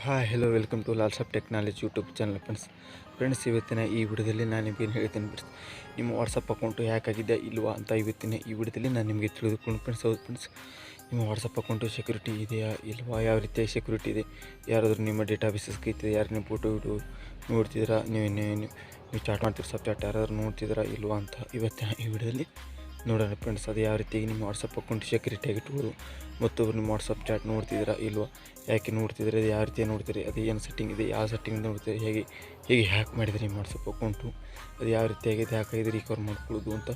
Hi hello welcome to Lalsab technology YouTube channel friends ಇವತ್ತಿನ ಈ ವಿಡಿಯೋದಲ್ಲಿ ನಾನು ನಿಮಗೆ ಏನು ಹೇಳ್ತೀನಿ ಫ್ರೆಂಡ್ಸ್, ನಿಮ್ಮ ವಾಟ್ಸಪ್ ಅಕೌಂಟು ಹ್ಯಾಕ್ ಆಗಿದೆ ಇಲ್ವಾ ಅಂತ ಇವತ್ತಿನ ಈ ವಿಡಿಯೋದಲ್ಲಿ ನಾನು ನಿಮಗೆ ತಿಳಿದುಕೊಂಡು ಫ್ರೆಂಡ್ಸ್ ನಿಮ್ಮ ವಾಟ್ಸಪ್ ಅಕೌಂಟು ಸೆಕ್ಯೂರಿಟಿ ಇದೆಯಾ ಇಲ್ವಾ, ಯಾವ ರೀತಿಯ ಸೆಕ್ಯೂರಿಟಿ ಇದೆ, ಯಾರಾದರೂ ನಿಮ್ಮ ಡೇಟಾಬೇಸಸ್ ಕೈತಿದೆ, ಯಾರು ನಿಮ್ಮ ಫೋಟೋ ನೋಡ್ತಿದ್ದೀರಾ, ನೀವು ಚಾಟ್ ಮಾಡ್ತೀರ ಸಬ್ ಚಾಟ್ ಯಾರಾದರೂ ನೋಡ್ತಿದ್ದೀರಾ ಇಲ್ವಾ ಅಂತ ಇವತ್ತಿನ ಈ ವಿಡಿಯೋದಲ್ಲಿ ನೋಡೋಣ ಫ್ರೆಂಡ್ಸ್. ಅದು ಯಾವ ರೀತಿಯಾಗಿ ನಿಮ್ಮ ವಾಟ್ಸಪ್ ಅಕೌಂಟ್ ಸೆಕ್ಯೂರಿಟಿಯಾಗಿ ಇಟ್ಬೋದು, ಮತ್ತೊಬ್ಬರು ನಿಮ್ಮ ವಾಟ್ಸಪ್ ಚಾಟ್ ನೋಡ್ತಿದ್ದೀರಾ ಇಲ್ವಾ, ಯಾಕೆ ನೋಡ್ತಿದ್ರೆ, ಅದು ಯಾವ ರೀತಿ ನೋಡ್ತೀರಿ, ಅದು ಏನು ಸೆಟ್ಟಿಂಗ್ ಇದೆ, ಯಾವ ಸೆಟ್ಟಿಂಗ್ ನೋಡ್ತೀರಿ, ಹೇಗೆ ಹ್ಯಾಕ್ ಮಾಡಿದರೆ ನಿಮ್ಮ ವಾಟ್ಸಪ್ ಅಕೌಂಟು, ಅದು ಯಾವ ರೀತಿಯಾಗಿದೆ, ಹ್ಯಾಕಾಗಿದೆ ರಿಕವರ್ ಮಾಡ್ಕೊಳ್ಳೋದು ಅಂತ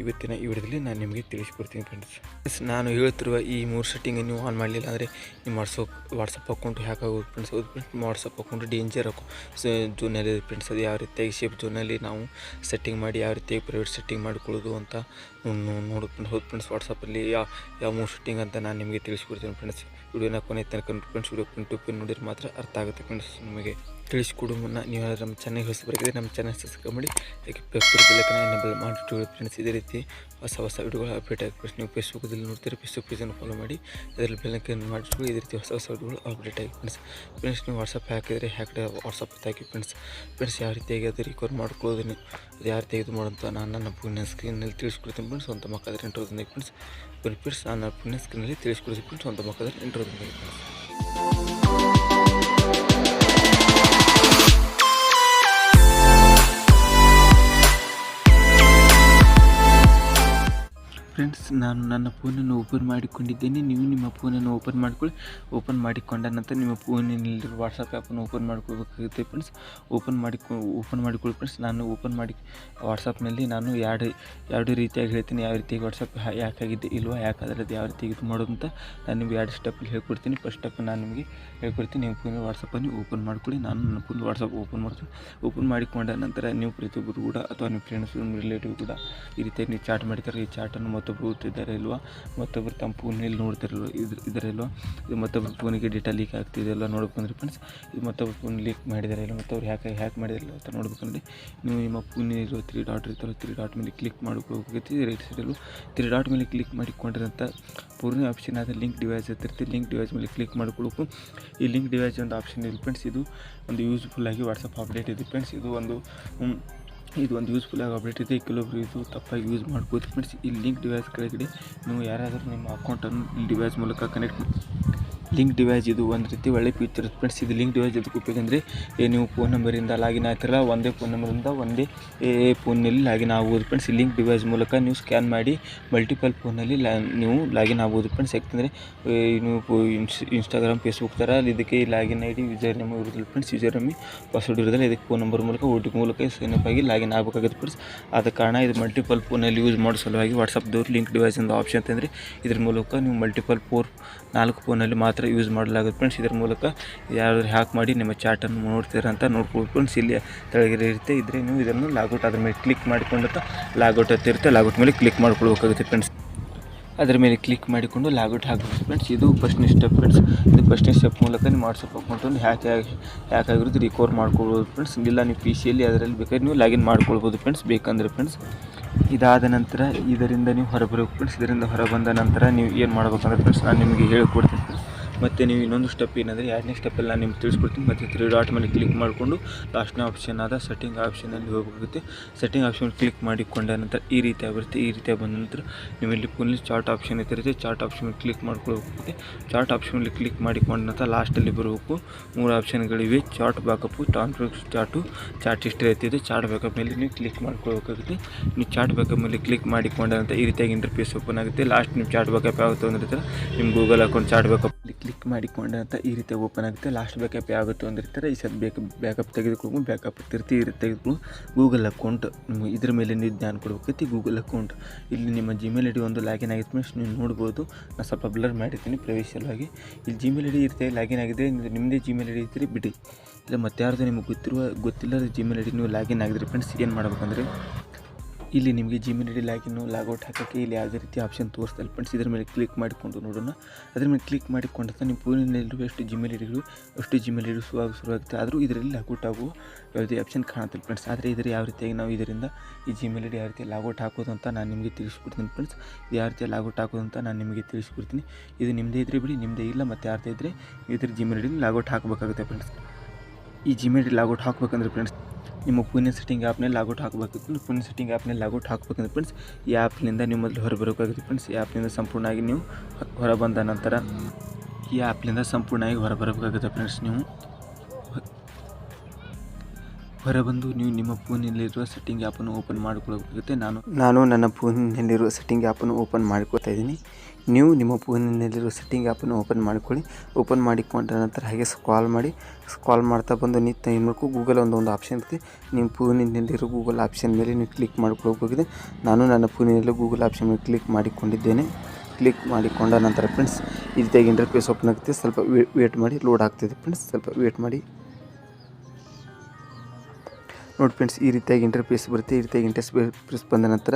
ಇವತ್ತಿನ ಈ ವಿಡಿಯೋದಲ್ಲಿ ನಾನು ನಿಮಗೆ ತಿಳಿಸ್ಕೊಡ್ತೀನಿ ಫ್ರೆಂಡ್ಸ್. ನಾನು ಹೇಳ್ತಿರುವ ಈ 3 ಸೆಟ್ಟಿಂಗ್ ನೀವು ಆನ್ ಮಾಡಲಿಲ್ಲ ಅಂದರೆ ನಿಮ್ಮ ವಾಟ್ಸಪ್ ಅಕೌಂಟ್ ಹ್ಯಾಕ್ ಆಗೋದು ಫ್ರೆಂಡ್ಸ್. ಹೌದು ಫ್ರೆಂಡ್ಸ್, ನಿಮ್ಮ ವಾಟ್ಸಪ್ ಅಕೌಂಟ್ ಡೇಂಜರ್ ಜೋನಲ್ಲಿ ಇದೆ ಫ್ರೆಂಡ್ಸ್. ಅದು ಯಾವ ರೀತಿಯಾಗಿ ಸೇಫ್ ಜೋನಲ್ಲಿ ನಾವು ಸೆಟ್ಟಿಂಗ್ ಮಾಡಿ ಯಾವ ರೀತಿಯಾಗಿ ಪ್ರೈವೇಟ್ ಸೆಟ್ಟಿಂಗ್ ಮಾಡ್ಕೊಳ್ಳೋದು ಅಂತ ನೋಡೋದು ಫ್ರೆಂಡ್ಸ್. ಹೌದು ಫ್ರೆಂಡ್ಸ್, ವಾಟ್ಸಪ್ಪಲ್ಲಿ ಯಾವ 3 ಸೆಟ್ಟಿಂಗ್ ಅಂತ ನಾನು ನಿಮಗೆ ತಿಳಿಸ್ಕೊಡ್ತೀನಿ ಫ್ರೆಂಡ್ಸ್. ವಿಡಿಯೋನ ಕೊನೆ ತನಕ ಫ್ರೆಂಡ್ಸ್, ವಿಡಿಯೋ ಪ್ರಿನ್ ನೋಡಿದ್ರೆ ಮಾತ್ರ ಅರ್ಥ ಆಗುತ್ತೆ ಫ್ರೆಂಡ್ಸ್. ನಿಮಗೆ ತಿಳಿಸ್ಕೊಡೋ ಮುನ್ನ ನೀವು ನಮ್ಮ ಚಾನಲ್ ಹೊಸಬರಿಗೆ ನಮ್ಮ ಚಾನಲ್ ಸಬ್ಸ್ಕ್ರೈಬ್ ಮಾಡಿ ಎನೇಬಲ್ ಮಾಡಿಟ್ಟು ಫ್ರೆಂಡ್ಸ್. ಇದೇ ರೀತಿ ಹೊಸ ವಿಡಿಯೋಗಳು ಅಪ್ಡೇಟ್ ಆಗಿ ಫ್ರೆಂಡ್ಸ್. ನೀವು ಫೇಸ್ಬುಕ್ಕಲ್ಲಿ ನೋಡ್ತೀರಿ, ಫೇಸ್ಬುಕ್ ಪೇಜನ್ನು ಫಾಲೋ ಮಾಡಿ ಅದರಲ್ಲಿ ಬೆಲ್ಲೈಕನ್ ಮಾಡಿಟ್ಟು ಇದೇ ರೀತಿ ಹೊಸ ವಿಡಿಯೋಗಳು ಅಪ್ಡೇಟ್ ಆಗಿ ಫ್ರೆಂಡ್ಸ್. ನೀವು ವಾಟ್ಸಪ್ ಹಾಕಿದರೆ ಹ್ಯಾಕ್ಡ್ ವಾಟ್ಸಪ್ ಹಾಕಿ ಫ್ರೆಂಡ್ಸ್. ಯಾವ ರೀತಿಯಾಗಿ ಅದು ರಿಕವರ್ ಮಾಡ್ಕೊಳ್ಳೋದನ್ನು ಅದು ಯಾವ ರೀತಿ ಇದು ಮಾಡೋಂಥ ನಾನು ನನ್ನ ಫೋನಿನ ಸ್ಕ್ರೀನಲ್ಲಿ ತಿಳಿಸ್ಕೊಡ್ತೀನಿ ಫ್ರೆಂಡ್ಸ್. ಸ್ವಂತ ಮಕ್ಕಳ ಇಂಟ್ರೋದಿಂದ ಫ್ರೆಂಡ್ಸ್ ನಾನು ಫೋನಿನ ಸ್ಕ್ರೀನಲ್ಲಿ ತಿಳಿಸ್ಕೊಡ್ತೀನಿ ಫ್ರೆಂಡ್ಸ್, ಸ್ವಂತ ಮಕ್ಕಳ ಇಂಟ್ರೋದಿಂದ ಫ್ರೆಂಡ್ಸ್. ನಾನು ನನ್ನ ಫೋನನ್ನು ಓಪನ್ ಮಾಡಿಕೊಂಡಿದ್ದೇನೆ, ನೀವು ನಿಮ್ಮ ಫೋನನ್ನು ಓಪನ್ ಮಾಡಿಕೊಂಡ ನಂತರ ನಿಮ್ಮ ಫೋನಿನಲ್ಲಿರುವ ವಾಟ್ಸಪ್ ಆ್ಯಪನ್ನು ಓಪನ್ ಮಾಡ್ಕೋಬೇಕಾಗುತ್ತೆ ಫ್ರೆಂಡ್ಸ್. ಓಪನ್ ಮಾಡಿಕೊಳ್ಳಿ ಫ್ರೆಂಡ್ಸ್. ನಾನು ಓಪನ್ ಮಾಡಿ ವಾಟ್ಸಪ್ನಲ್ಲಿ ನಾನು ಎರಡು ರೀತಿಯಾಗಿ ಹೇಳ್ತೀನಿ, ಯಾವ ರೀತಿಯಾಗಿ ವಾಟ್ಸಪ್ ಯಾಕಾಗಿದೆ ಇಲ್ವಾ, ಯಾಕಾದರೆ ಅದು ಯಾವ ರೀತಿಯಾಗಿ ಇದು ಮಾಡೋದು ಅಂತ ನಾನು ನಿಮಗೆ 2 ಸ್ಟೆಪ್ಪಲ್ಲಿ ಹೇಳ್ಕೊಡ್ತೀನಿ. ಫಸ್ಟ್ ಸ್ಟೆಪ್ ನಾನು ನಿಮಗೆ ಹೇಳ್ಕೊಡ್ತೀನಿ, ನೀವು ಫೋನ್ ವಾಟ್ಸಪ್ಪನ್ನು ಓಪನ್ ಮಾಡ್ಕೊಳ್ಳಿ. ನಾನು ನನ್ನ ಫೋನ್ ವಾಟ್ಸಪ್ ಓಪನ್ ಮಾಡ್ತೀನಿ. ಓಪನ್ ಮಾಡಿಕೊಂಡ ನಂತರ ನೀವು ಪ್ರತಿಯೊಬ್ಬರು ಕೂಡ ಅಥವಾ ನಿಮ್ಮ ಫ್ರೆಂಡ್ಸ್ ರಿಲೇಟಿವ್ ಕೂಡ ಈ ರೀತಿಯಾಗಿ ನೀವು ಚಾಟ್ ಮಾಡ್ತಾರೆ. ಈ ಚಾಟನ್ನು ಮತ್ತೊಬ್ಬರು ಓದ್ತಿದ್ದಾರೆ ಇಲ್ವಾ, ಮತ್ತೊಬ್ಬರು ತಮ್ಮ ಫೋನಲ್ಲಿ ನೋಡ್ತಿರಲ್ವ ಇದರಲ್ವ, ಇದು ಮತ್ತೊಬ್ಬರು ಫೋನಿಗೆ ಡೇಟಾ ಲೀಕ್ ಆಗ್ತಿದೆ ಅಲ್ವ ನೋಡ್ಬೇಕಂದ್ರೆ ಫ್ರೆಂಡ್ಸ್. ಇದು ಮತ್ತೊಬ್ಬರು ಫೋನ್ ಲೀಕ್ ಮಾಡಿದ್ದಾರೆ ಇಲ್ಲ, ಮತ್ತೊಬ್ರು ಹ್ಯಾಕ್ ಮಾಡಿದಾರಲ್ಲ ಅಂತ ನೋಡ್ಬೇಕಂದ್ರೆ ನೀವು ನಿಮ್ಮ ಫೋನಿರೋ 3 ಡಾಟ್ ಇರ್ತಾರೋ 3 ಡಾಟ್ ಮೇಲೆ ಕ್ಲಿಕ್ ಮಾಡ್ಕೋಬೇಕಾಗುತ್ತೆ. ರೈಟ್ ಸೈಡಲ್ಲೂ 3 ಡಾಟ್ ಮೇಲೆ ಕ್ಲಿಕ್ ಮಾಡಿಕೊಂಡ್ರಂಥ ಪೂರ್ಣ ಆಪ್ಷನ್ ಆದ ಲಿಂಕ್ ಡಿವೈಸ್ ಇರ್ತಿರುತ್ತೆ. ಲಿಂಕ್ ಡಿವೈಸ್ ಮೇಲೆ ಕ್ಲಿಕ್ ಮಾಡ್ಕೊಳ್ಬೇಕು. ಈ ಲಿಂಕ್ ಡಿವೈಸ್ ಒಂದು ಆಪ್ಷನ್ ಇದೆ ಫ್ರೆಂಡ್ಸ್. ಇದು ಒಂದು ಯೂಸ್ಫುಲ್ಲಾಗಿ ವಾಟ್ಸಪ್ ಅಪ್ಡೇಟ್ ಇದೆ ಫ್ರೆಂಡ್ಸ್. ಇದು ಒಂದು ಯೂಸ್ಫುಲ್ ಆಗಿ ಅಪ್ಡೇಟ್ ಇದೆ. ಕೆಲವೊಬ್ರು ಇದು ತಪ್ಪಾಗಿ ಯೂಸ್ ಮಾಡ್ಬೋದು ಫ್ರೆಂಡ್ಸ್. ಈ ಲಿಂಕ್ ಡಿವೈಸ್ ಕೆಳಗಡೆ ನೀವು ಯಾರಾದರೂ ನಿಮ್ಮ ಅಕೌಂಟನ್ನು ಈ ಡಿವೈಸ್ ಮೂಲಕ ಲಿಂಕ್ ಡಿವೈಸ್ ಇದು ಒಂದು ರೀತಿ ಒಳ್ಳೆ ಫೀಚರ್ ಫ್ರೆಂಡ್ಸ್. ಇದು ಲಿಂಕ್ ಡಿವೈಸ್ ಇದಕ್ಕೆ ಉಪಯೋಗ ಅಂದರೆ ನೀವು ಫೋನ್ ನಂಬರಿಂದ ಲಾಗಿನ್ ಆಗ್ತಿರಲ್ಲ, ಒಂದೇ ಫೋನ್ ನಂಬರಿಂದ ಒಂದೇ ಫೋನ್ನಲ್ಲಿ ಲಾಗಿನ್ ಆಗ್ಬೋದು ಫ್ರೆಂಡ್ಸ್. ಈ ಲಿಂಕ್ ಡಿವೈಸ್ ಮೂಲಕ ನೀವು ಸ್ಕ್ಯಾನ್ ಮಾಡಿ ಮಲ್ಟಿಪಲ್ ಫೋನಲ್ಲಿ ನೀವು ಲಾಗಿನ್ ಆಗ್ಬೋದು ಫ್ರೆಂಡ್ಸ್. ಯಾಕಂದರೆ ನೀವು ಇನ್ಸ್ಟಾಗ್ರಾಮ್ ಫೇಸ್ಬುಕ್ ಥರ ಇದಕ್ಕೆ login I D user name ಇರೋದಿಲ್ಲ ಫ್ರೆಂಡ್ಸ್. ಯೂಸರ್ ನೇಮ್ ಪಾಸ್ವರ್ಡ್ ಇರೋದಿಲ್ಲ. ಇದಕ್ಕೆ ಫೋನ್ ನಂಬರ್ ಮೂಲಕ OTP ಮೂಲಕ ಸೈನಪ್ ಆಗಿ ಲಾಗಿನ್ ಆಗಬೇಕಾಗುತ್ತೆ ಫ್ರೆಂಡ್ಸ್. ಆದ ಕಾರಣ ಇದು ಮಲ್ಟಿಪಲ್ ಫೋನಲ್ಲಿ ಯೂಸ್ ಮಾಡೋ ಸಲುವಾಗಿ ವಾಟ್ಸಪ್ದವ್ರು ಲಿಂಕ್ ಡಿವೈಸ್ ಒಂದು ಆಪ್ಷನ್ ಅಂತಂದರೆ ಇದ್ರ ಮೂಲಕ ನೀವು ಮಲ್ಟಿಪಲ್ 4 ಫೋನಲ್ಲಿ ಮಾತ್ರ ಯೂಸ್ ಮಾಡಲಾಗುತ್ತೆ ಫ್ರೆಂಡ್ಸ್. ಇದರ ಮೂಲಕ ಯಾರಾದರೂ ಹ್ಯಾಕ್ ಮಾಡಿ ನಿಮ್ಮ ಚಾಟನ್ನು ನೋಡ್ತೀರ ಅಂತ ನೋಡ್ಬೋದು ಫ್ರೆಂಡ್ಸ್. ಇಲ್ಲಿ ತೆಳಗಡೆ ಇರುತ್ತೆ ಇದ್ದರೆ ನೀವು ಇದನ್ನು ಲಾಗೌಟ್ ಅದ್ರ ಮೇಲೆ ಕ್ಲಿಕ್ ಮಾಡಿಕೊಂಡಂತ ಲಾಗೌಟ್ ಹತ್ತಿರುತ್ತೆ. ಲಾಗೌಟ್ ಮೇಲೆ ಕ್ಲಿಕ್ ಮಾಡ್ಕೊಳ್ಬೇಕಾಗುತ್ತೆ ಫ್ರೆಂಡ್ಸ್. ಅದರ ಮೇಲೆ ಕ್ಲಿಕ್ ಮಾಡಿಕೊಂಡು ಲಾಗೌಟ್ ಹಾಕಬೇಕು ಫ್ರೆಂಡ್ಸ್. ಇದು ಫಸ್ಟ್ನೇ ಸ್ಟೆಪ್ ಫ್ರೆಂಡ್ಸ್. ಇದು ಫಸ್ಟ್ನೇ ಸ್ಟೆಪ್ ಮೂಲಕ ನಿಮ್ಮ ವಾಟ್ಸಪ್ ಅಕೌಂಟನ್ನು ಹ್ಯಾಕ್ ಆಗಿರೋದು ರಿಕವರ್ ಮಾಡ್ಕೊಳ್ಬೋದು ಫ್ರೆಂಡ್ಸ್. ಇಲ್ಲ ನೀವು PC ಅದರಲ್ಲಿ ಬೇಕಾದ್ರೆ ನೀವು ಲಾಗಿನ್ ಮಾಡ್ಕೊಳ್ಬೋದು ಫ್ರೆಂಡ್ಸ್ ಬೇಕಂದರೆ ಫ್ರೆಂಡ್ಸ್. ಇದಾದ ನಂತರ ಇದರಿಂದ ನೀವು ಹೊರಬರಬೇಕು ಫ್ರೆಂಡ್ಸ್. ಇದರಿಂದ ಹೊರಬಂದ ನಂತರ ನೀವು ಏನು ಮಾಡ್ಬೇಕಂದ್ರೆ ಫ್ರೆಂಡ್ಸ್ ನಾನು ನಿಮಗೆ ಹೇಳ್ಕೊಡ್ತೀನಿ ಫ್ರೆಂಡ್ಸ್. ಮತ್ತು ನೀವು ಇನ್ನೊಂದು ಸ್ಟೆಪ್ ಏನಂದರೆ 2ನೇ ಸ್ಟೆಪ್ಪಲ್ಲಿ ನಾನು ನಿಮ್ಗೆ ತಿಳಿಸ್ಕೊಡ್ತೀನಿ. ಮತ್ತು 3 ಡಾಟ್ ಮೇಲೆ ಕ್ಲಿಕ್ ಮಾಡಿಕೊಂಡು ಲಾಸ್ಟ್ನೇ ಆಪ್ಷನ್ ಆದ ಸೆಟ್ಟಿಂಗ್ ಆಪ್ಷನಲ್ಲಿ ಹೋಗಬೇಕಾಗುತ್ತೆ. ಸೆಟ್ಟಿಂಗ್ ಆಪ್ಷನ್ ಕ್ಲಿಕ್ ಮಾಡಿಕೊಂಡ ನಂತರ ಈ ರೀತಿ ಆಗಿರುತ್ತೆ. ಈ ರೀತಿ ಬಂದ ನಂತರ ನೀವು ಇಲ್ಲಿ ಫೋನಲ್ಲಿ ಚಾರ್ಟ್ ಆಪ್ಷನ್ ಇರುತ್ತೆ. ಚಾರ್ಟ್ ಆಪ್ಷನ್ ಮೇಲೆ ಕ್ಲಿಕ್ ಮಾಡ್ಕೊಳ್ಬೇಕಾಗುತ್ತೆ. ಚಾರ್ಟ್ ಆಪ್ಷನ್ ಮೇಲೆ ಕ್ಲಿಕ್ ಮಾಡಿಕೊಂಡ ನಂತರ ಲಾಸ್ಟಲ್ಲಿ ಬರಬೇಕು 3 ಆಪ್ಷನ್ಗಳಿವೆ. ಚಾರ್ಟ್ ಬ್ಯಾಕಪ್ಪು, ಚಾರ್ಟ್ ಹಿಸ್ಟ್ರಿ ಐತಿದೆ. ಚಾರ್ಟ್ ಬ್ಯಾಕಪ್ ಮೇಲೆ ನೀವು ಕ್ಲಿಕ್ ಮಾಡ್ಕೊಳ್ಬೇಕಾಗುತ್ತೆ. ನೀವು ಚಾರ್ಟ್ ಬ್ಯಾಕಪ್ ಮೇಲೆ ಕ್ಲಿಕ್ ಮಾಡಿಕೊಂಡ ನಂತರ ಈ ರೀತಿಯಾಗಿ ಇಂಟರ್ಫೇಸ್ ಓಪನ್ ಆಗುತ್ತೆ. ಲಾಸ್ಟ್ ನಿಮ್ಮ ಚಾರ್ಟ್ ಬ್ಯಾಕಪ್ ಯಾವತ್ತು ಅಂದ್ರೆ ನಿಮ್ಮ Google account chart backup click ಮಾಡಿಕೊಂಡ ನಂತರ ಈ ರೀತಿ ಓಪನ್ ಆಗುತ್ತೆ. ಲಾಸ್ಟ್ ಬ್ಯಾಕಪ್ ಯಾವತ್ತು ಅಂದಿರ್ತಾರೆ. ಈ ಸಲ ಬ್ಯಾಕಪ್ ತೆಗೆದುಕೊಂಡು ಬ್ಯಾಕಪ್ ಇರ್ತೀರಿ. ಈ ರೀತಿ ತೆಗೆದುಕೊಂಡು ಗೂಗಲ್ ಅಕೌಂಟ್ ಇದ್ರ ಮೇಲೆ ನೀವು ಧ್ಯಾನ ಕೊಡ್ಬೇಕೈತಿ. ಗೂಗಲ್ ಅಕೌಂಟ್ ಇಲ್ಲಿ ನಿಮ್ಮ Gmail ID ಒಂದು ಲಾಗಿನ್ ಆಗಿತ್ತು ಫ್ರೆಂಡ್ಸ್. ನೀವು ನೋಡ್ಬೋದು, ನಾನು ಸ್ವಲ್ಪ ಬ್ಲರ್ ಮಾಡಿರ್ತೀನಿ ಪ್ರವೇಶವಾಗಿ. ಇಲ್ಲಿ Gmail ID ಇರುತ್ತೆ, ಲಾಗಿನ್ ಆಗಿದೆ. ನಿಮ್ಮದೇ Gmail ID ಇರ್ತೀರಿ ಬಿಡಿ. ಇಲ್ಲ ಮತ್ತೆ ಯಾರ್ದು ನಿಮಗೆ ಗೊತ್ತಿಲ್ಲದ Gmail ID ನೀವು ಲಾಗಿನ್ ಆಗಿದ್ರಿ ಫ್ರೆಂಡ್ಸ್. ಏನು ಮಾಡ್ಬೇಕಂದ್ರೆ ಇಲ್ಲಿ ನಿಮಗೆ ಜಿಮೇಲ್ ಐ ಡಿ ಲಾಗಿನ್ನು ಲಾಗೌಟ್ ಹಾಕೋಕ್ಕೆ ಇಲ್ಲಿ ಯಾವುದೇ ರೀತಿ ಆಪ್ಷನ್ ತೋರಿಸ್ತಲ್ಲ ಫ್ರೆಂಡ್ಸ್. ಇದರ ಮೇಲೆ ಕ್ಲಿಕ್ ಮಾಡಿಕೊಂಡು ನೋಡೋಣ. ಅದರ ಮೇಲೆ ಕ್ಲಿಕ್ ಮಾಡಿಕೊಂಡ ನಿಮ್ಮ ಫೋನಿನಲ್ಲಿರುವ ಎಷ್ಟು ಜಿಮೇಲ್ ಐ ಡಿಗಳು ಅಷ್ಟು ಜಿಮೇಲ್ ಐ ಡಿ ಶುರುವಾಗುತ್ತೆ. ಆದರೂ ಇದರಲ್ಲಿ ಲಾಗೌಟ್ ಆಗುವ ಯಾವುದೇ ಆಪ್ಷನ್ ಕಾಣುತ್ತಿಲ್ಲ ಫ್ರೆಂಡ್ಸ್. ಆದರೆ ಇದರ ಯಾವ ರೀತಿಯಾಗಿ ನಾವು ಇದರಿಂದ ಈ ಜಿಮೇಲ್ ಐ ಡಿ ಯಾವ ರೀತಿ ಲಾಗೌಟ್ ಹಾಕೋದು ಅಂತ ನಾನು ನಿಮಗೆ ತಿಳಿಸ್ಕೊಡ್ತೀನಿ ಫ್ರೆಂಡ್ಸ್. ಇದು ಯಾವ ರೀತಿ ಲಾಗೌಟ್ ಹಾಕೋದು ಅಂತ ನಾನು ನಿಮಗೆ ತಿಳಿಸ್ಕೊಡ್ತೀನಿ. ಇದು ನಿಮ್ಮದೇ ಇದ್ದರೆ ಬಿಡಿ, ನಿಮ್ಮದೇ ಇಲ್ಲ ಮತ್ತು ಯಾರದೇ ಇದ್ದರೆ ಇದರ ಜಿಮೇಲ್ ಐ ಡಿ ಲಾಗೌಟ್ ಹಾಕಬೇಕಾಗುತ್ತೆ ಫ್ರೆಂಡ್ಸ್. ಈ ಜಿಮೇಲ್ ಐ ಡಿ ಲಾಗೌಟ್ ಹಾಕಬೇಕಂದ್ರೆ ಫ್ರೆಂಡ್ಸ್ ನಿಮ್ಮ ಫೋನಿನ ಸೆಟ್ಟಿಂಗ್ ಆ್ಯಪ್ನಲ್ಲಿ ಲಾಗೌಟ್ ಹಾಕಬೇಕಿತ್ತು. ಫೋನಿನ ಸೆಟ್ಟಿಂಗ್ ಆ್ಯಪ್ನಲ್ಲಿ ಲಾಗೌಟ್ ಹಾಕಬೇಕಂದ್ರೆ ಫ್ರೆಂಡ್ಸ್ ಈ ಆ್ಯಪ್ನಿಂದ ನೀವು ಮೊದಲು ಹೊರಬರಬೇಕಾಗುತ್ತೆ ಫ್ರೆಂಡ್ಸ್. ಈ ಆ್ಯಪ್ನಿಂದ ಸಂಪೂರ್ಣವಾಗಿ ನೀವು ಹೊರಬಂದ ನಂತರ ಈ ಆ್ಯಪ್ನಿಂದ ಸಂಪೂರ್ಣವಾಗಿ ಹೊರಬರಬೇಕಾಗುತ್ತೆ ಫ್ರೆಂಡ್ಸ್. ನೀವು ಹೊರಬಂದು ನೀವು ನಿಮ್ಮ ಫೋನಲ್ಲಿರುವ ಸೆಟ್ಟಿಂಗ್ ಆ್ಯಪನ್ನು ಓಪನ್ ಮಾಡಿಕೊಳ್ಳಬೇಕಾಗುತ್ತೆ. ನಾನು ನನ್ನ ಫೋನಿನಲ್ಲಿರುವ ಸೆಟ್ಟಿಂಗ್ ಆ್ಯಪನ್ನು ಓಪನ್ ಮಾಡ್ಕೊತಾ ಇದ್ದೀನಿ. ನೀವು ನಿಮ್ಮ ಫೋನಿನಲ್ಲಿರುವ ಸೆಟ್ಟಿಂಗ್ ಆ್ಯಪನ್ನು ಓಪನ್ ಮಾಡಿಕೊಳ್ಳಿ. ಓಪನ್ ಮಾಡಿಕೊಂಡ ನಂತರ ಹಾಗೆ ಸ್ಕ್ರಾಲ್ ಮಾಡ್ತಾ ಬಂದು ನಿಂತು ಏನು ಮಾಡಬೇಕು, ಗೂಗಲ್ ಒಂದು ಆಪ್ಷನ್ ಇರುತ್ತೆ. ನಿಮ್ಮ ಫೋನಿನಲ್ಲಿರೋ ಗೂಗಲ್ ಆಪ್ಷನ್ ಮೇಲೆ ನೀವು ಕ್ಲಿಕ್ ಮಾಡ್ಕೊಳ್ಬೇಕಾಗಿದೆ. ನಾನು ನನ್ನ ಫೋನಿನಲ್ಲಿ ಗೂಗಲ್ ಆಪ್ಷನ್ ಮೇಲೆ ಕ್ಲಿಕ್ ಮಾಡಿಕೊಂಡಿದ್ದೇನೆ. ಕ್ಲಿಕ್ ಮಾಡಿಕೊಂಡ ನಂತರ ಫ್ರೆಂಡ್ಸ್ ಈ ರೀತಿಯಾಗಿ ಇಂಟರ್ಫೇಸ್ ಓಪನ್ ಆಗುತ್ತೆ. ಸ್ವಲ್ಪ ವೇಟ್ ಮಾಡಿ, ಲೋಡ್ ಆಗ್ತಿದೆ ಫ್ರೆಂಡ್ಸ್, ಸ್ವಲ್ಪ ವೇಟ್ ಮಾಡಿ. ನೋಡಿ ಫ್ರೆಂಡ್ಸ್, ಈ ರೀತಿಯಾಗಿ ಇಂಟರ್ಫೇಸ್ ಬರುತ್ತೆ. ಈ ರೀತಿಯಾಗಿ ಇಂಟರ್ಫೇಸ್ ಬಂದ ನಂತರ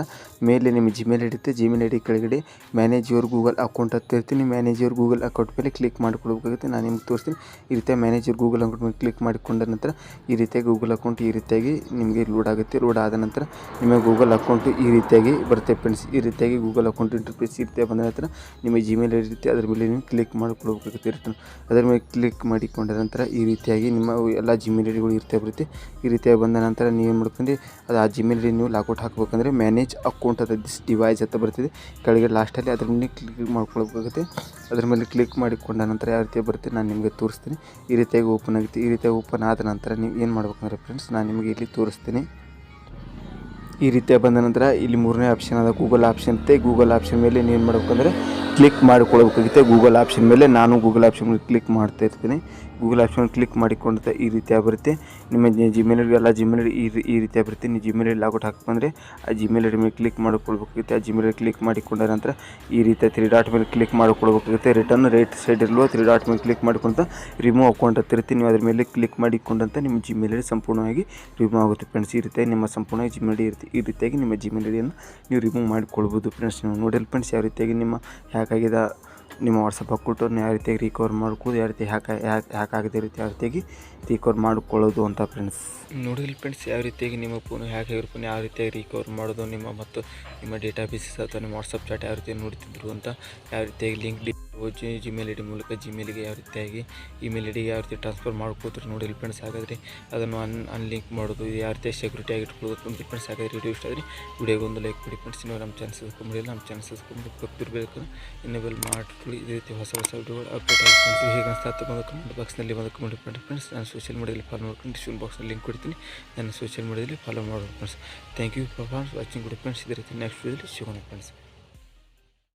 ಮೇಲೆ ನಿಮ್ಮ ಜಿಮೇಲ್ ಇರುತ್ತೆ. ಜಿಮೇಲ್ ಐ ಡಿ ಕೆಳಗಡೆ ಮ್ಯಾನೇಜ್ ಯುವರ್ ಗೂಗಲ್ ಅಕೌಂಟ್ ಅಂತ ಇರ್ತೀನಿ. ಮ್ಯಾನೇಜ್ ಯುವರ್ ಗೂಗಲ್ ಅಕೌಂಟ್ ಮೇಲೆ ಕ್ಲಿಕ್ ಮಾಡಿಕೊಡ್ಬೇಕಾಗುತ್ತೆ. ನಾನು ನಿಮ್ಗೆ ತೋರಿಸ್ತೀನಿ. ಈ ರೀತಿಯಾಗಿ ಮ್ಯಾನೇಜ್ ಯುವರ್ ಗೂಗಲ್ ಅಕೌಂಟ್ ಮೇಲೆ ಕ್ಲಿಕ್ ಮಾಡಿಕೊಂಡ ನಂತರ ಈ ರೀತಿಯಾಗಿ ಗೂಗಲ್ ಅಕೌಂಟ್ ಈ ರೀತಿಯಾಗಿ ನಿಮಗೆ ಲೋಡ್ ಆಗುತ್ತೆ. ಲೋಡ್ ಆದ ನಂತರ ನಿಮ್ಮ ಗೂಗಲ್ ಅಕೌಂಟು ಈ ರೀತಿಯಾಗಿ ಬರುತ್ತೆ ಫ್ರೆಂಡ್ಸ್. ಈ ರೀತಿಯಾಗಿ ಗೂಗಲ್ ಅಕೌಂಟ್ ಇಂಟರ್ಫೇಸ್ ಈ ರೀತಿಯಾಗಿ ಬಂದ ನಂತರ ನಿಮ್ಮ ಜಿಮೇಲ್ ಐ ಡಿ ಇರುತ್ತೆ, ಅದರ ಮೇಲೆ ನೀವು ಕ್ಲಿಕ್ ಮಾಡಿಕೊಡ್ಬೇಕಾಗುತ್ತೆ. ರಿಟರ್ನ್ ಅದರ ಮೇಲೆ ಕ್ಲಿಕ್ ಮಾಡಿಕೊಂಡ ನಂತರ ಈ ರೀತಿಯಾಗಿ ನಿಮ್ಮ ಎಲ್ಲ ಜಿಮೇಲ್ ಐ ಡಿಗಳು ಇರ್ತಾ ಬರುತ್ತೆ. ಈ ರೀತಿಯಾಗಿ ಬಂದ ನಂತರ ನೀವು ಏನು ಮಾಡ್ಕೊಂಡ್ರೆ ಅದು ಆ ಜಿಮೇಲ್ ಐ ಡಿ ನೀವು ಲಾಗೌಟ್ ಹಾಕಬೇಕಂದ್ರೆ ಮ್ಯಾನೇಜ್ ಅಕೌಂಟ್ ಅದು ದಿಸ್ ಡಿವೈಸ್ ಅಂತ ಬರ್ತಿದೆ ಕೆಳಗೆ ಲಾಸ್ಟಲ್ಲಿ. ಅದ್ರ ಮೇಲೆ ಕ್ಲಿಕ್ ಮಾಡ್ಕೊಳ್ಬೇಕಾಗುತ್ತೆ. ಅದ್ರ ಮೇಲೆ ಕ್ಲಿಕ್ ಮಾಡಿಕೊಂಡ ನಂತರ ಯಾವ ರೀತಿ ಬರುತ್ತೆ ನಾನು ನಿಮಗೆ ತೋರಿಸ್ತೀನಿ. ಈ ರೀತಿಯಾಗಿ ಓಪನ್ ಆಗುತ್ತೆ. ಈ ರೀತಿಯಾಗಿ ಓಪನ್ ಆದ ನಂತರ ನೀವು ಏನು ಮಾಡ್ಬೇಕಂದ್ರೆ ಫ್ರೆಂಡ್ಸ್ ನಾನು ನಿಮಗೆ ಇಲ್ಲಿ ತೋರಿಸ್ತೀನಿ. ಈ ರೀತಿಯಾಗಿ ಬಂದ ನಂತರ ಇಲ್ಲಿ ಮೂರನೇ ಆಪ್ಷನ್ ಅದ ಗೂಗಲ್ ಆಪ್ಷನ್ ಇರುತ್ತೆ. ಗೂಗಲ್ ಆಪ್ಷನ್ ಮೇಲೆ ನೀವು ಏನು ಮಾಡ್ಬೇಕಂದ್ರೆ ಕ್ಲಿಕ್ ಮಾಡಿಕೊಳ್ಬೇಕಾಗುತ್ತೆ. ಗೂಗಲ್ ಆಪ್ಷನ್ ಮೇಲೆ ನಾನು ಗೂಗಲ್ ಆಪ್ಷನ್ ಮೇಲೆ ಕ್ಲಿಕ್ ಮಾಡ್ತಾ ಇರ್ತೀನಿ. ಗೂಗಲ್ ಆಪ್ಷನ್ ಕ್ಲಿಕ್ ಮಾಡಿಕೊಂಡ ಈ ರೀತಿಯಾಗಿ ಬರುತ್ತೆ. ನಿಮ್ಮ ಜಿಮೇಲ್ ಐ ಡಿ ಎಲ್ಲ ಜಿಮೇಲ್ ಐ ಡಿ ಈ ರೀತಿಯಾಗಿ ಬರುತ್ತೆ. ನೀವು ಜಿಮೇಲ್ ಐ ಡಿ ಲಾಗೌಟ್ ಹಾಕಬೇಕಂದ್ರೆ ಆ ಜಿಮೇಲ್ ಐ ಡಿ ಮೇಲೆ ಕ್ಲಿಕ್ ಮಾಡಿಕೊಳ್ಬೇಕಾಗುತ್ತೆ. ಆ ಜಿಮೇಲ್ ಐ ಡಿ ಕ್ಲಿಕ್ ಮಾಡಿಕೊಂಡ ನಂತರ ಈ ರೀತಿಯ 3 ಡಾಟ್ ಮೇಲೆ ಕ್ಲಿಕ್ ಮಾಡಿಕೊಳ್ಬೇಕಾಗುತ್ತೆ. ರಿಟರ್ನ್ ರೈಟ್ ಸೈಡ್ ಇರುವ 3 ಡಾಟ್ ಮೇಲೆ ಕ್ಲಿಕ್ ಮಾಡಿಕೊಂತ ರಿಮೂವ್ ಅಕೌಂಟ್ ಅಂತ ಇರ್ತೀನಿ. ನೀವು ಅದ್ರ ಮೇಲೆ ಕ್ಲಿಕ್ ಮಾಡಿಕೊಂಡಂತ ನಿಮ್ಮ ಜಿಮೇಲ್ ಐ ಡಿ ಸಂಪೂರ್ಣವಾಗಿ ರಿಮೂವ್ ಆಗುತ್ತೆ ಫ್ರೆಂಡ್ಸ್. ಈ ರೀತಿಯಾಗಿ ನಿಮ್ಮ ಸಂಪೂರ್ಣ ಜಿಮೇಲ್ ಐ ಡಿ ಇರುತ್ತೆ. ಈ ರೀತಿಯಾಗಿ ನಿಮ್ಮ ಜಿಮೇಲ್ ಐ ಡಿಯನ್ನು ನೀವು ರಿಮೂವ್ ಮಾಡಿಕೊಳ್ಬೋದು ಫ್ರೆಂಡ್ಸ್. ನೀವು ನೋಡಿಲ್ಲ ಫ್ರೆಂಡ್ಸ್ ಯಾವ ರೀತಿಯಾಗಿ ನಿಮ್ಮ ಹ್ಯಾಕ್ ಆಗಿದ ನಿಮ್ಮ ವಾಟ್ಸಪ್ ಅಕೌಂಟನ್ನು ಯಾವ ರೀತಿಯಾಗಿ ರಿಕವರ್ ಮಾಡ್ಕೊಳ್ಳೋದು, ಯಾವ ರೀತಿ ಹ್ಯಾಕ್ ಆಗದೇ ರೀತಿ ಯಾವ ರೀತಿಯಾಗಿ ರಿಕವರ್ ಮಾಡಿಕೊಳ್ಳೋದು ಅಂತ ಫ್ರೆಂಡ್ಸ್. ನೋಡಿಲ್ಲ ಫ್ರೆಂಡ್ಸ್ ಯಾವ ರೀತಿಯಾಗಿ ನಿಮ್ಮ ಫೋನು ಹ್ಯಾಕ್ ಆಗಿರೋ ಫೋನ್ ಯಾವ ರೀತಿಯಾಗಿ ರಿಕವರ್ ಮಾಡೋದು, ನಿಮ್ಮ ಡೇಟಾ ಬೇಸಿಸ್ ಅಥವಾ ನಿಮ್ಮ ವಾಟ್ಸಪ್ ಚಾಟ್ ಯಾವ ರೀತಿ ನೋಡ್ತಿದ್ರು ಅಂತ, ಯಾವ ರೀತಿಯಾಗಿ ಲಿಂಕ್ ಜಿಮೇಲ್ ಐ ಡಿ ಮೂಲಕ ಜಿಮೇಲ್ಗೆ ಯಾವ ರೀತಿಯಾಗಿ ಇಮೇಲ್ ಐ ಡಿಗೆ ಯಾವ ರೀತಿ ಟ್ರಾನ್ಸ್ಫರ್ ಮಾಡ್ಕೋತಾರೆ ನೋಡಿಲ್ಲ ಫ್ರೆಂಡ್ಸ್. ಹಾಗಾದರೆ ಅದನ್ನು ಅನ್ಲಿಂಕ್ ಮಾಡೋದು ಯಾವ ರೀತಿ ಸೆಕ್ಯೂರಿಟಿಯಾಗಿ ಇಟ್ಕೊಳ್ಳೋದು ನೋಡಿ ಫ್ರೆಂಡ್ಸ್. ಹಾಗಾದರೆ ವಿಡಿಯೋ ಇಷ್ಟ ಆದರೆ ವಿಡಿಯೋಗೆ ಒಂದು ಲೈಕ್ ಕೊಡಿ ಫ್ರೆಂಡ್ಸ್. ನೀವು ನಮ್ಮ ಚಾನಲ್ ಸಬ್ಸ್ಕ್ರೈಬ್ ಮಾಡಿಲ್ಲ, ನಮ್ಮ ಚಾನಲ್ ಸಬ್ಸ್ಕ್ರೈಬ್ ಗೊತ್ತಿರಬೇಕು, ಇನ್ನೇಬಲ್ ಮಾಡಿಕೊಳ್ಳಿ. ಇದೇ ರೀತಿ ಹೊಸ ವಿಡಿಯೋಗಳು ಅಪ್ಡೇಟ್ ಆಗಿ ಫ್ರೆಂಡ್ಸ್. ಹೇಗೆ ಅನಿಸ್ತಾ ಬಂದು ಕಮೆಂಟ್ ಬಾಕ್ಸ್ನಲ್ಲಿ ಬಂದು ಕಮೆಂಟ್ ಮಾಡಿ ಫ್ರೆಂಡ್ಸ್. ನಾನು ಸೋಷಿಯಲ್ ಮೀಡಿಯಾದಲ್ಲಿ ಫಾಲೋ ಮಾಡ್ಕೊಂಡು ಡಿಸ್ಕ್ರಿಪ್ಷನ್ ಬಾಕ್ಸ್ನಲ್ಲಿ ಲಿಂಕ್ ಕೊಡ್ತೀನಿ. ನಾನು ಸೋಷಿಯಲ್ ಮೀಡಿಯಾದಲ್ಲಿ ಫಾಲೋ ಮಾಡೋದು friends. Thank you for watching good friends. ಇದೇ ರೀತಿ ನೆಕ್ಸ್ಟ್ ವಿಡಿಯೋದಲ್ಲಿ ಸಿಗೋಣ ಫ್ರೆಂಡ್ಸ್.